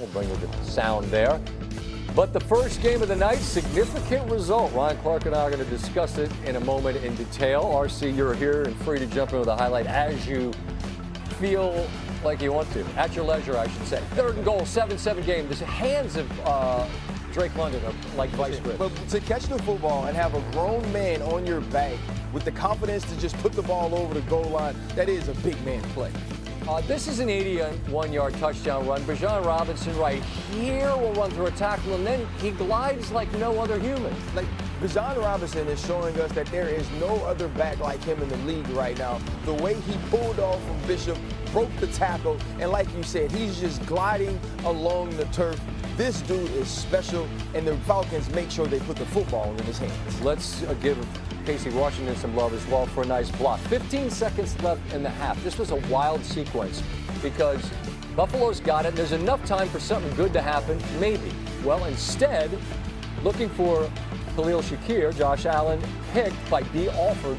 We'll bring you the sound there. But the first game of the night, significant result. Ryan Clark and I are going to discuss it in a moment in detail. RC, you're here and free to jump into the highlight as you feel like you want to. At your leisure, I should say. 3rd and goal, 7-7 game. The hands of Drake London are like vice grips. But to catch the football and have a grown man on your back with the confidence to just put the ball over the goal line, that is a big man play. This is an 81-yard touchdown run. Bijan Robinson right here will run through a tackle, and then he glides like no other human. Like, Bijan Robinson is showing us that there is no other back like him in the league right now. The way he pulled off from Bishop, broke the tackle, and like you said, he's just gliding along the turf. This dude is special, and the Falcons make sure they put the football in his hands. Let's give Casey Washington some love as well for a nice block. 15 seconds left in the half. This was a wild sequence because Buffalo's got it. There's enough time for something good to happen, maybe. Well, instead, looking for Khalil Shakir, Josh Allen picked by B. Alford.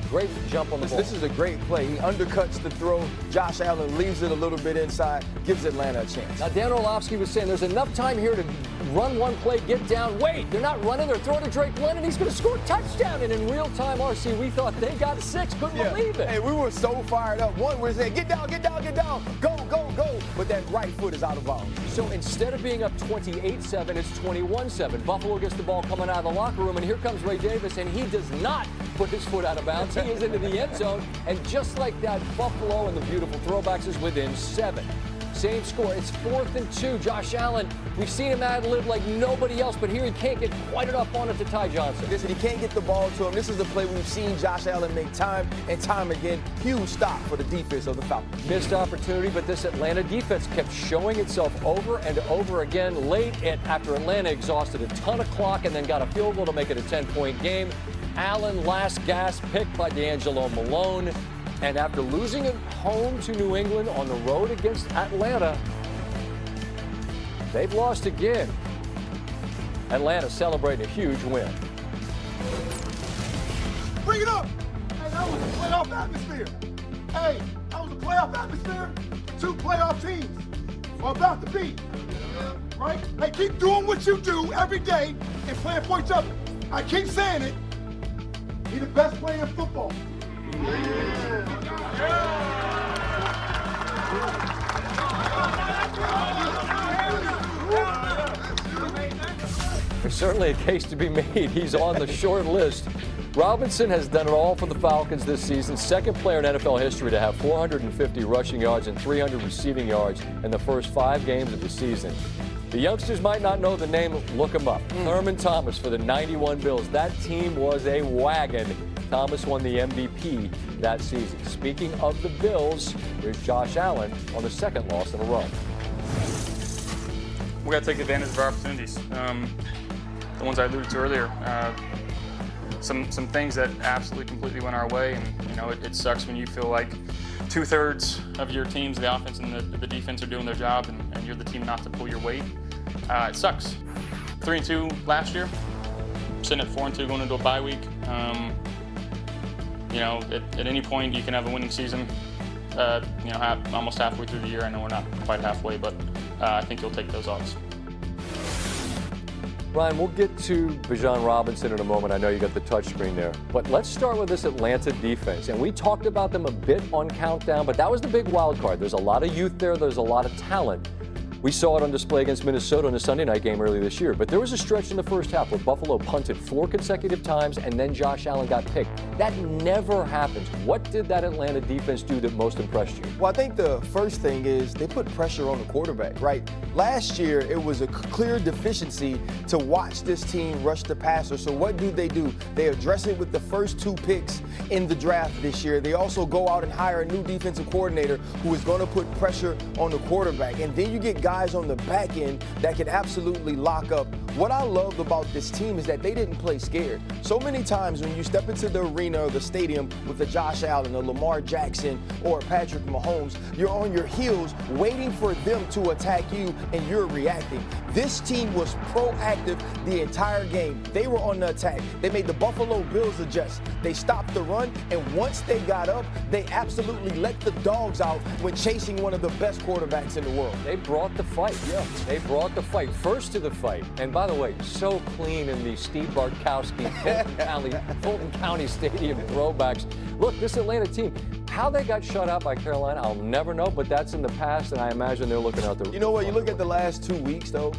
Great jump on the ball. This is a great play. He undercuts the throw. Josh Allen leaves it a little bit inside, gives Atlanta a chance. Now, Dan Orlovsky was saying there's enough time here to run one play, get down. Wait, they're not running. They're throwing to Drake London. He's going to score a touchdown. And in real time, RC, we thought they got 6. Couldn't believe it. Hey, we were so fired up. One was saying, get down, get down, get down. Go, go, go. But that right foot is out of bounds. So instead of being up 28-7, it's 21-7. Buffalo gets the ball coming out of the locker room, and here comes Ray Davis, and he does not put his foot out of bounds. He is into the end zone, and just like that, Buffalo and the beautiful throwbacks is within 7. Same score. It's 4th and 2. Josh Allen, we've seen him ad-lib like nobody else, but here he can't get quite enough on it to Ty Johnson. Listen, he can't get the ball to him. This is the play we've seen Josh Allen make time and time again. Huge stop for the defense of the Falcons. Missed opportunity, but this Atlanta defense kept showing itself over and over again late after Atlanta exhausted a ton of clock and then got a field goal to make it a 10-point game. Allen, last gasp pick by D'Angelo Malone. And after losing at home to New England on the road against Atlanta, they've lost again. Atlanta celebrating a huge win. Bring it up! Hey, that was a playoff atmosphere. Hey, that was a playoff atmosphere. 2 playoff teams are about to be. Right? Hey, keep doing what you do every day and playing for each other. I keep saying it. Be the best player in football. There's certainly a case to be made. He's on the short list. Robinson has done it all for the Falcons this season. 2nd player in NFL history to have 450 rushing yards and 300 receiving yards in the first 5 games of the season. The youngsters might not know the name. Look him up. Thurman Thomas for the 91 Bills. That team was a wagon. Thomas won the MVP that season. Speaking of the Bills, here's Josh Allen on the 2nd loss in a row. We got to take advantage of our opportunities. The ones I alluded to earlier. Some things that absolutely completely went our way, and you know it sucks when you feel like 2/3 of your teams, the offense and the defense, are doing their job, and you're the team not to pull your weight. It sucks. 3-2 last year, sitting at 4-2 going into a bye week. You know, at any point you can have a winning season. You know, almost halfway through the year. I know we're not quite halfway, but I think you'll take those odds. Ryan, we'll get to Bijan Robinson in a moment. I know you got the touchscreen there. But let's start with this Atlanta defense. And we talked about them a bit on Countdown, but that was the big wild card. There's a lot of youth there. There's a lot of talent. We saw it on display against Minnesota in a Sunday night game earlier this year. But there was a stretch in the first half where Buffalo punted 4 consecutive times and then Josh Allen got picked. That never happens. What did that Atlanta defense do that most impressed you? Well, I think the first thing is they put pressure on the quarterback, right? Last year, it was a clear deficiency to watch this team rush the passer. So what do? They address it with the first 2 picks in the draft this year. They also go out and hire a new defensive coordinator who is going to put pressure on the quarterback. And then you get guys on the back end that can absolutely lock up what I loved about this team is that they didn't play scared. So many times when you step into the arena or the stadium with a Josh Allen, a Lamar Jackson, or a Patrick Mahomes, you're on your heels waiting for them to attack you and you're reacting. This team was proactive the entire game. They were on the attack. They made the Buffalo Bills adjust. They stopped the run, and once they got up, they absolutely let the dogs out when chasing one of the best quarterbacks in the world. They brought the fight. Yeah. They brought the fight. First to the fight. And by the way, so clean in the Steve Bartkowski Fulton County Stadium throwbacks. Look, this Atlanta team, how they got shut out by Carolina, I'll never know, but that's in the past, and I imagine they're looking out the. You know what? You look at the last 2 weeks, though,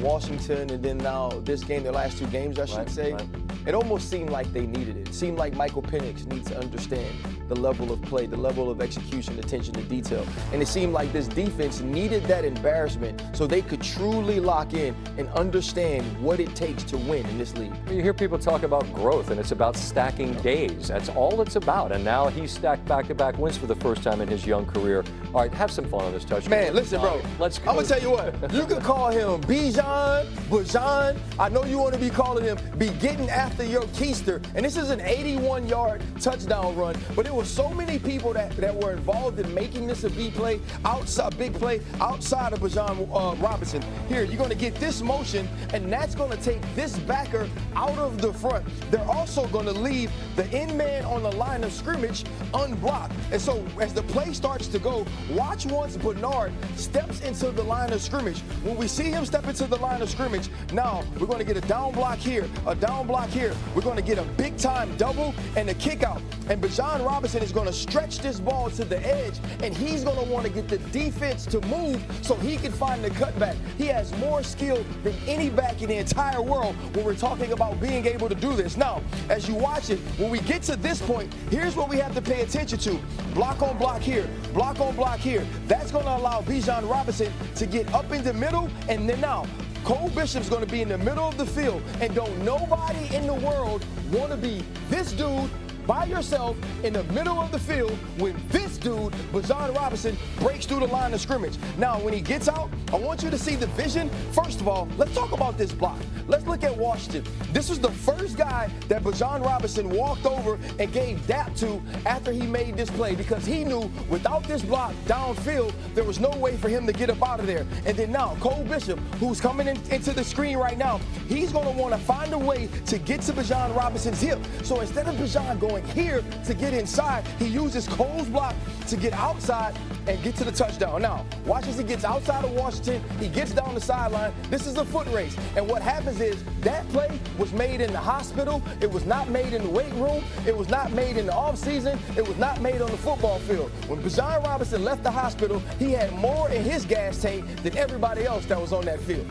Washington, and then now this game, their last 2 games, I should say. Right. It almost seemed like they needed it. It seemed like Michael Penix needs to understand the level of play, the level of execution, attention to detail. And it seemed like this defense needed that embarrassment so they could truly lock in and understand what it takes to win in this league. You hear people talk about growth, and it's about stacking days. That's all it's about. And now he's stacked back-to-back wins for the first time in his young career. All right, have some fun on this touchdown. Man, listen, bro. Let's go. I'm going to tell you what. You can call him Bijan, Bajan. I know you want to be calling him be getting after your keister. And this is an 81-yard touchdown run. But there were so many people that were involved in making this a big play outside of Bijan Robinson. Here, you're going to get this motion, and that's going to take this backer out of the front. They're also going to leave the end man on the line of scrimmage unblocked. And so as the play starts to go, watch once Bernard steps into the line of scrimmage. When we see him step into the line of scrimmage, now we're going to get a down block here, a down block here. We're going to get a big-time double and a kick out. And Bijan Robinson is going to stretch this ball to the edge, and he's going to want to get the defense to move so he can find the cutback. He has more skill than any back in the entire world when we're talking about being able to do this. Now, as you watch it, when we get to this point, here's what we have to pay attention to. Block on block here, block on block here. That's going to allow Bijan Robinson to get up in the middle, and then now, Cole Bishop's going to be in the middle of the field, and don't nobody in the world want to be this dude by yourself in the middle of the field when this dude, Bijan Robinson, breaks through the line of scrimmage. Now, when he gets out, I want you to see the vision. First of all, let's talk about this block. Let's look at Washington. This was the first guy that Bijan Robinson walked over and gave dap to after he made this play because he knew without this block downfield, there was no way for him to get up out of there. And then now, Cole Bishop, who's coming into the screen right now, he's going to want to find a way to get to Bijan Robinson's hip. So instead of Bijan going here to get inside, he uses Cole's block to get outside and get to the touchdown. Now, watch as he gets outside of Washington. He gets down the sideline. This is a foot race. And what happens is that play was made in the hospital. It was not made in the weight room. It was not made in the offseason. It was not made on the football field. When Bijan Robinson left the hospital, he had more in his gas tank than everybody else that was on that field.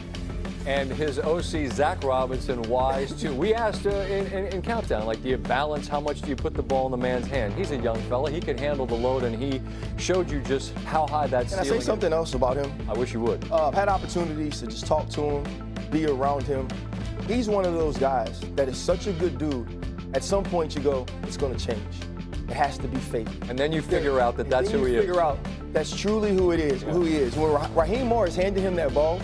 And his OC, Zach Robinson, wise too. We asked in Countdown, like, do you balance? How much do you put the ball in the man's hand? He's a young fella. He could handle the load, and he showed you just how high that ceiling is. Can I say something else about him? I wish you would. I've had opportunities to just talk to him, be around him. He's one of those guys that is such a good dude. At some point, you go, it's going to change. It has to be fake. And then you figure out that that's who he is. Figure out that's truly who it is, who he is. When Raheem Morris handed him that ball,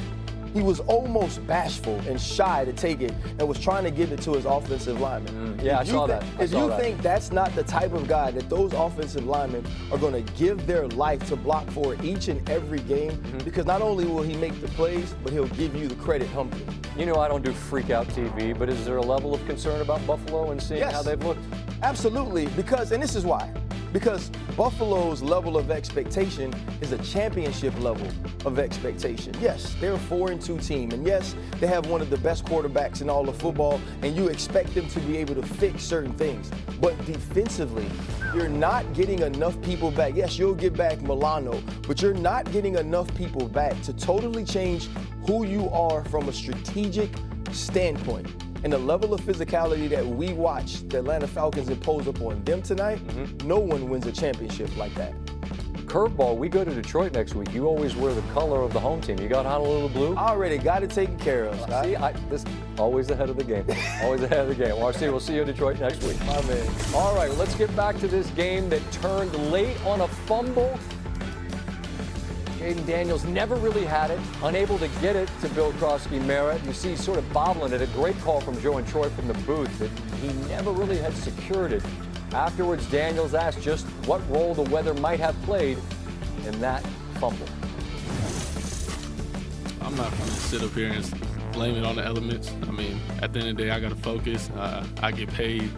he was almost bashful and shy to take it and was trying to give it to his offensive lineman. Yeah, I saw that. If you think that's not the type of guy that those offensive linemen are going to give their life to block for each and every game, because not only will he make the plays, but he'll give you the credit humbly. You know I don't do freak out TV, but is there a level of concern about Buffalo and seeing how they've looked? Absolutely, and this is why. Because Buffalo's level of expectation is a championship level of expectation. Yes, they're a 4-2 team, and yes, they have one of the best quarterbacks in all of football, and you expect them to be able to fix certain things. But defensively, you're not getting enough people back. Yes, you'll get back Milano, but you're not getting enough people back to totally change who you are from a strategic standpoint. And the level of physicality that we watched the Atlanta Falcons impose upon them tonight, no one wins a championship like that. Curveball, we go to Detroit next week. You always wear the color of the home team. You got Honolulu blue? I already got it taken care of. See, this always ahead of the game. Always ahead of the game. RC, we'll see you in Detroit next week. My man. All right, let's get back to this game that turned late on a fumble. Jaden Daniels never really had it, unable to get it to Bill Krosky-Merritt. You see sort of bobbling it. A great call from Joe and Troy from the booth that he never really had secured it. Afterwards, Daniels asked just what role the weather might have played in that fumble. I'm not going to sit up here and blame it on the elements. I mean, at the end of the day, I got to focus. I get paid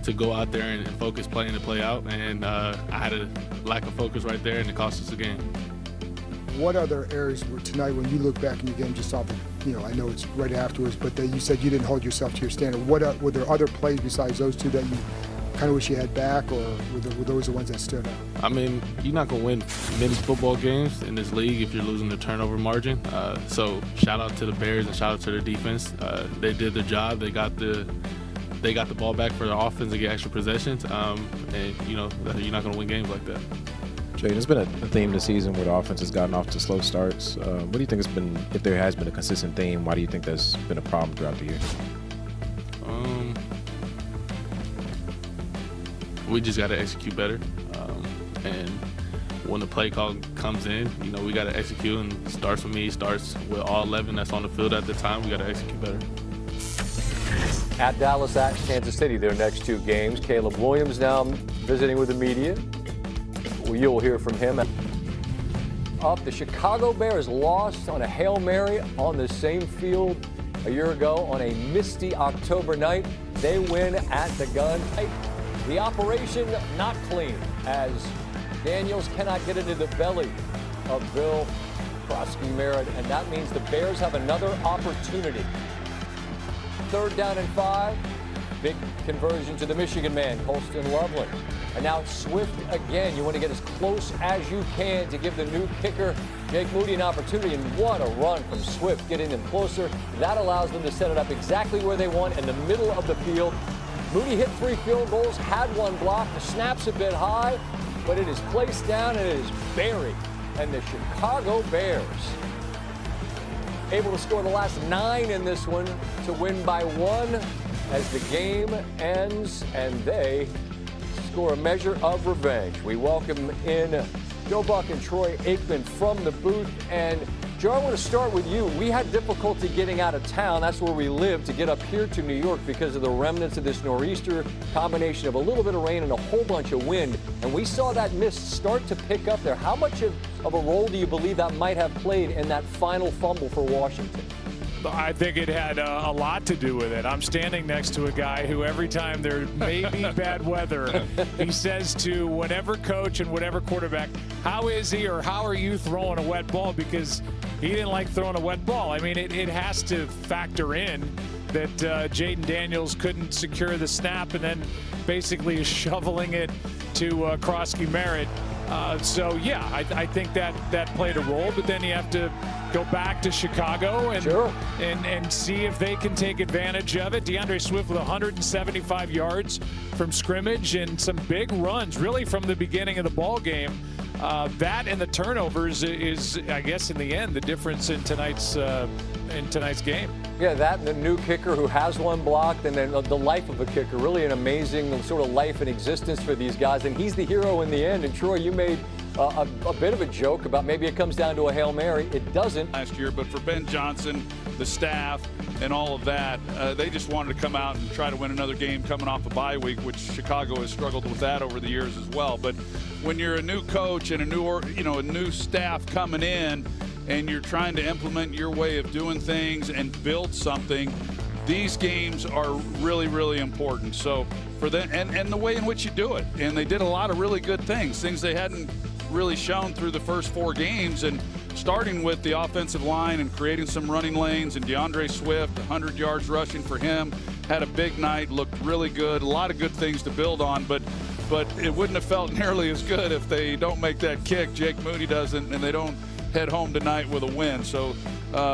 to go out there and focus, play in and play out, and I had a lack of focus right there, and it cost us the game. What other areas were tonight, when you look back in the game, just off the, I know it's right afterwards, but you said you didn't hold yourself to your standard. Were there other plays besides those two that you kind of wish you had back, or were those the ones that stood out? I mean, you're not going to win many football games in this league if you're losing the turnover margin. So shout out to the Bears and shout out to their defense. They did their job. They got the ball back for the offense to get extra possessions. And you're not going to win games like that. Jay, there's been a theme this season where the offense has gotten off to slow starts. What do you think has been, if there has been a consistent theme, why do you think there's been a problem throughout the year? We just got to execute better. And when the play call comes in, we got to execute, and it starts with me, starts with all 11 that's on the field at the time. We got to execute better. At Dallas, at Kansas City, their next two games. Caleb Williams now visiting with the media. Well, you'll hear from him. Up, the Chicago Bears lost on a Hail Mary on the same field a year ago on a misty October night. They win at the gun. The operation not clean as Daniels cannot get into the belly of Bill Krosky-Merritt, and that means the Bears have another opportunity. 3rd down and 5. Big conversion to the Michigan man, Colston Loveland. And now it's Swift again. You want to get as close as you can to give the new kicker, Jake Moody, an opportunity. And what a run from Swift, getting them closer. That allows them to set it up exactly where they want, in the middle of the field. Moody hit 3 field goals, had 1 block. The snap's a bit high, but it is placed down and it is buried. And the Chicago Bears able to score the last 9 in this one to win by 1 as the game ends, and they score a measure of revenge. We welcome in Joe Buck and Troy Aikman from the booth. And Joe, I want to start with you. We had difficulty getting out of town. That's where we live, to get up here to New York because of the remnants of this nor'easter, combination of a little bit of rain and a whole bunch of wind. And we saw that mist start to pick up there. How much of a role do you believe that might have played in that final fumble for Washington? I think it had a lot to do with it. I'm standing next to a guy who every time there may be bad weather, he says to whatever coach and whatever quarterback, how is he or how are you throwing a wet ball? Because he didn't like throwing a wet ball. I mean, it has to factor in that Jaden Daniels couldn't secure the snap and then basically is shoveling it to Krosky-Merritt. So, yeah, I think that played a role. But then you have to go back to Chicago and, sure, and see if they can take advantage of it. DeAndre Swift with 175 yards from scrimmage and some big runs, really, from the beginning of the ball game. That and the turnovers is, I guess, in the end, the difference in tonight's game. Yeah, that and the new kicker who has 1 blocked, and then the life of a kicker. Really an amazing sort of life and existence for these guys. And he's the hero in the end. And Troy, you made a bit of a joke about maybe it comes down to a Hail Mary. It doesn't. Last year, but for Ben Johnson, the staff, and all of that, they just wanted to come out and try to win another game coming off a bye week, which Chicago has struggled with that over the years as well. But when you're a new coach and a new staff coming in, and you're trying to implement your way of doing things and build something, these games are really, really important. So for them, and the way in which you do it, and they did a lot of really good things they hadn't really shown through the first 4 games, and starting with the offensive line and creating some running lanes, and DeAndre Swift, 100 yards rushing for him, had a big night, looked really good, a lot of good things to build on, but it wouldn't have felt nearly as good if they don't make that kick, Jake Moody doesn't, and they don't head home tonight with a win. So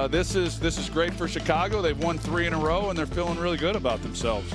this is great for Chicago. They've won 3 in a row, and they're feeling really good about themselves.